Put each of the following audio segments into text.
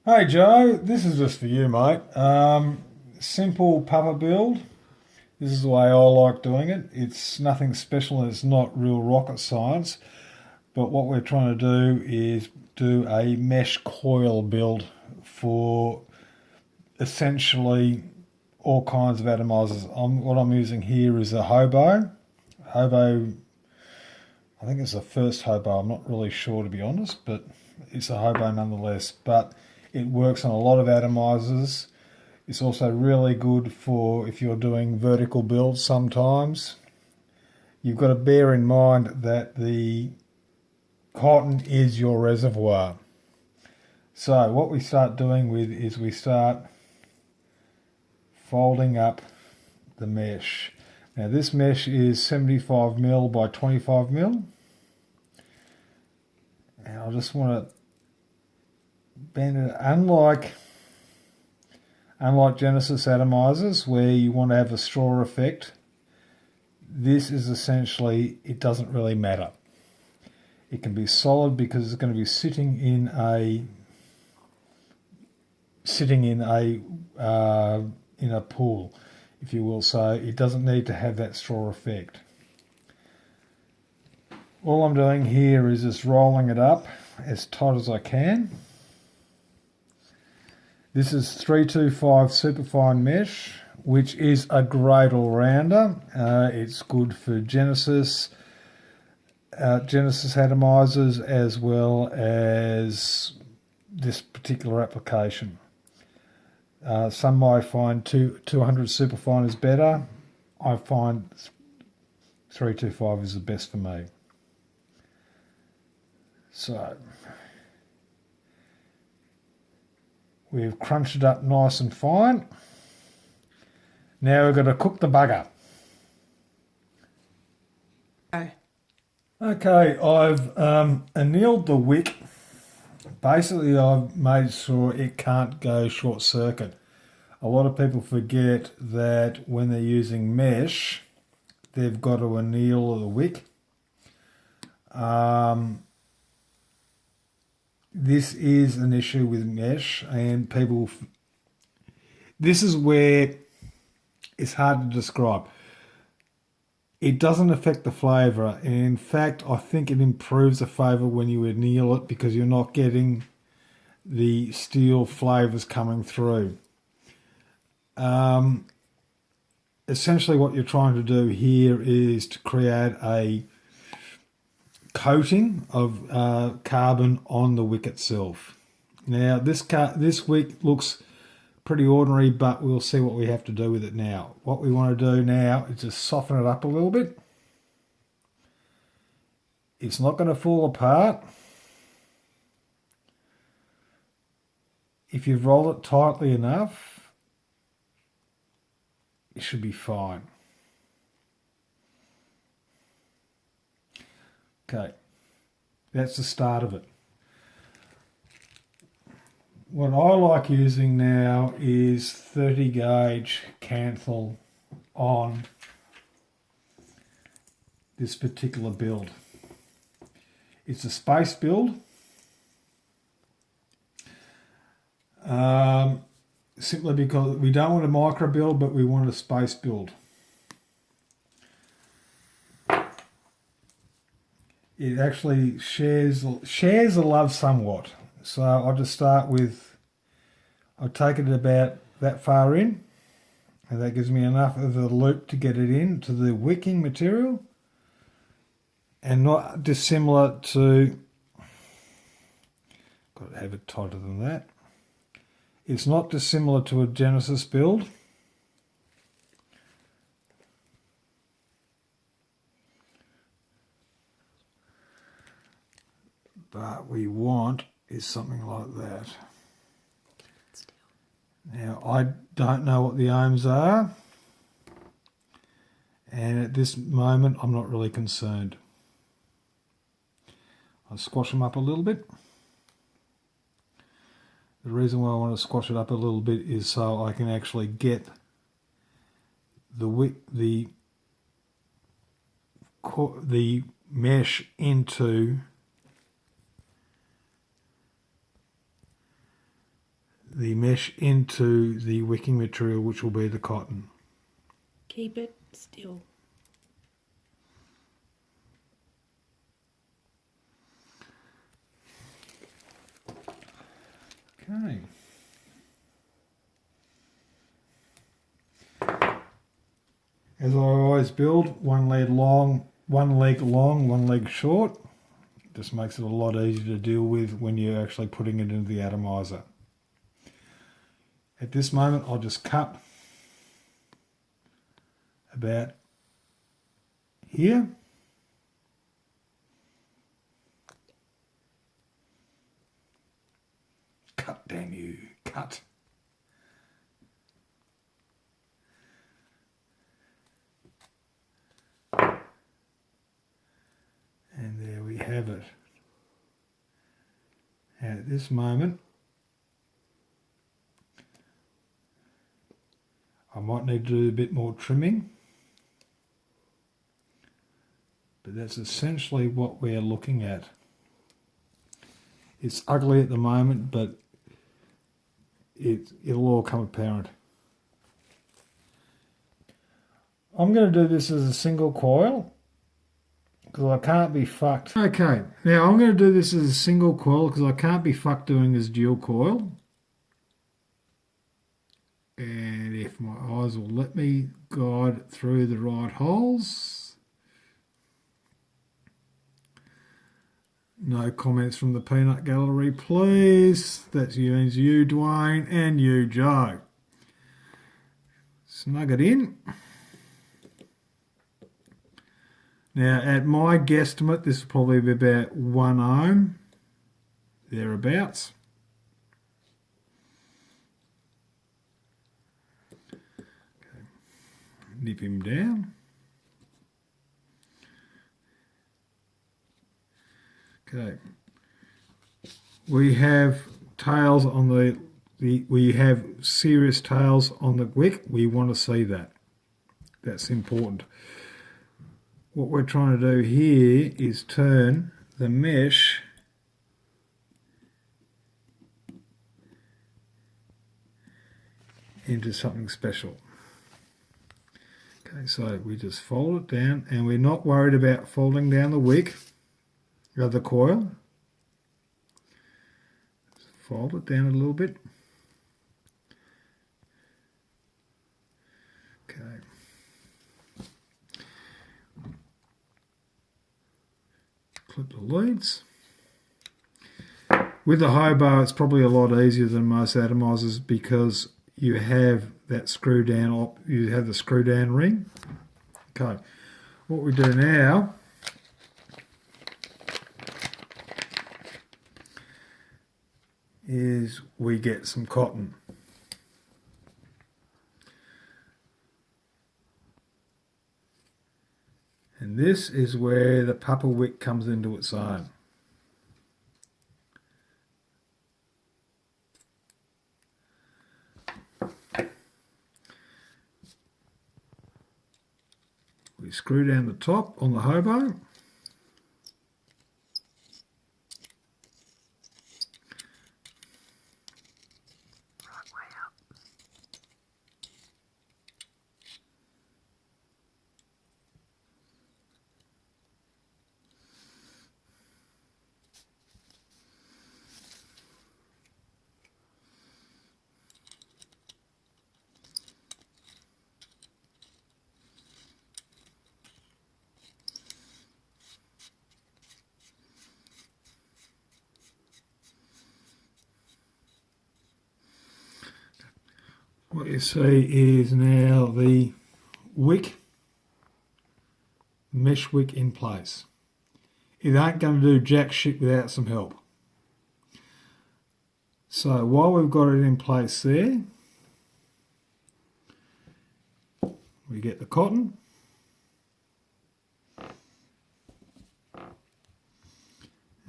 Hey Joe, this is just for you, mate. Simple pupper build. This is the way I like doing it. It's nothing special and it's not real rocket science. But what we're trying to do is do a mesh coil build for essentially all kinds of atomizers. What I'm using here is a Hobo. Hobo, I think it's the first Hobo. I'm not really sure, to be honest, but it's a Hobo nonetheless. But it works on a lot of atomizers. It's also really good for if you're doing vertical builds sometimes. You've got to bear in mind that the cotton is your reservoir. So what we start doing with is we start folding up the mesh. Now this mesh is 75mm by 25mm. And I just want to bend it. Unlike Genesis atomizers where you want to have a straw effect, this is essentially, it doesn't really matter. It can be solid because it's going to be sitting in a pool, if you will. So it doesn't need to have that straw effect. All I'm doing here is just rolling it up as tight as I can. This is 325 superfine mesh, which is a great all-rounder. It's good for Genesis atomizers as well as this particular application. Some might find 200 superfine is better. I find 325 is the best for me. So we've crunched it up nice and fine. Now we're going to cook the bugger. Okay, I've annealed the wick. Basically, I've made sure it can't go short circuit. A lot of people forget that when they're using mesh, they've got to anneal the wick. This is an issue with mesh, and people. This is where it's hard to describe. It doesn't affect the flavour. In fact, I think it improves the flavour when you anneal it because you're not getting the steel flavours coming through. Essentially what you're trying to do here is to create a coating of carbon on the wick itself. Now this wick looks pretty ordinary, but we'll see what we have to do with it now. What we want to do now is just soften it up a little bit. It's not going to fall apart. If you've rolled it tightly enough, it should be fine. Okay, that's the start of it. What I like using now is 30 gauge Canthal on this particular build. It's a space build. Simply because we don't want a micro build, but we want a space build. It actually shares the love somewhat. So I'll just start with, I'll take it about that far in, and that gives me enough of a loop to get it into the wicking material, and not dissimilar to, got to have it tighter than that. It's not dissimilar to a Genesis build. But we want is something like that. Now, I don't know what the ohms are, and at this moment I'm not really concerned. I'll squash them up a little bit. The reason why I want to squash it up a little bit is so I can actually get the mesh into the mesh into the wicking material, which will be the cotton. Keep it still. Okay. As I always build, one leg long, one leg short. Just makes it a lot easier to deal with when you're actually putting it into the atomizer. At this moment, I'll just cut about here. Cut, damn you, cut. And there we have it. And at this moment, I might need to do a bit more trimming, but that's essentially what we're looking at. It's ugly at the moment, but it'll all come apparent. I'm going to do this as a single coil, because I can't be fucked. Okay, now I'm going to do this as a single coil because I can't be fucked doing this dual coil. And if my eyes will let me guide through the right holes. No comments from the peanut gallery, please. That means you, Dwayne, and you, Joe. Snug it in. Now, at my guesstimate, this will probably be about 1 ohm, thereabouts. Okay. Nip him down. Okay. We have tails on we have serious tails on the wick. We want to see that. That's important. What we're trying to do here is turn the mesh into something special. Okay, so we just fold it down, and we're not worried about folding down the wick of the coil. Just fold it down a little bit. Okay. Clip the leads. With the Hobo, it's probably a lot easier than most atomizers because you have that screw down. You have the screw down ring. Okay, what we do now is we get some cotton. And this is where the pupper wick comes into its own. We screw down the top on the Hobo. What you see is now the wick, mesh wick in place. It ain't going to do jack shit without some help. So while we've got it in place there, we get the cotton.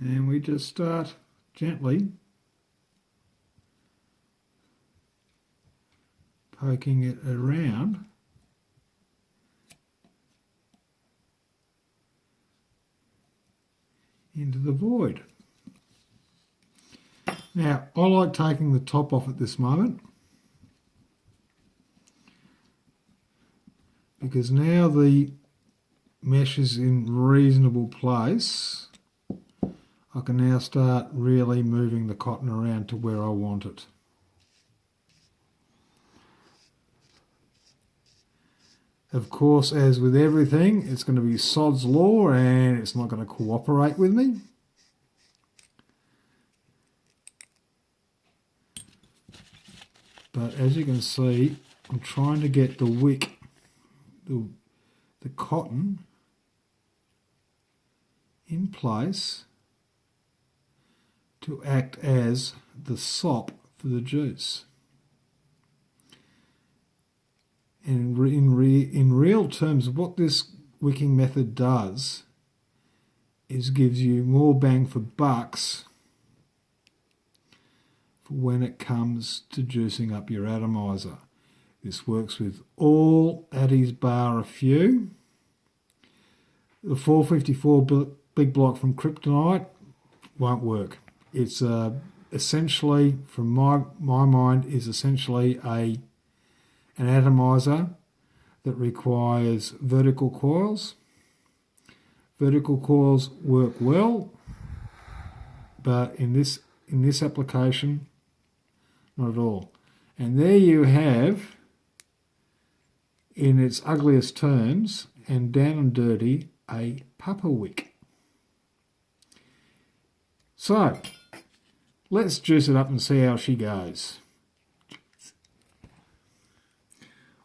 And we just start gently poking it around into the void. Now, I like taking the top off at this moment because now the mesh is in reasonable place. I can now start really moving the cotton around to where I want it. Of course, as with everything, it's going to be sod's law and it's not going to cooperate with me. But as you can see, I'm trying to get the wick, the cotton in place to act as the sop for the juice. And in real terms, what this wicking method does is gives you more bang for bucks for when it comes to juicing up your atomizer. This works with all Addies bar a few. The 454 big block from Kryptonite won't work. It's essentially, from my mind, is essentially an atomizer that requires vertical coils. Vertical coils work well, but in this application, not at all. And there you have, in its ugliest terms and down and dirty, a pupper wick. So, let's juice it up and see how she goes.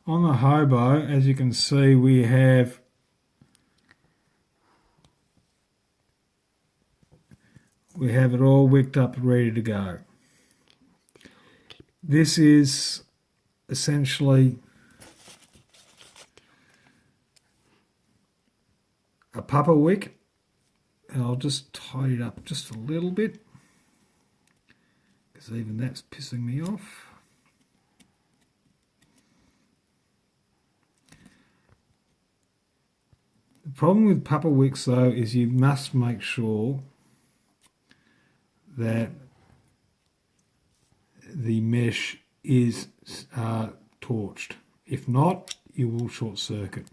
On the Hobo, as you can see, we have it all wicked up and ready to go. This is essentially a pupper wick, and I'll just tidy it up just a little bit because even that's pissing me off. The problem with pupper wicks though is you must make sure that the mesh is torched. If not, you will short circuit.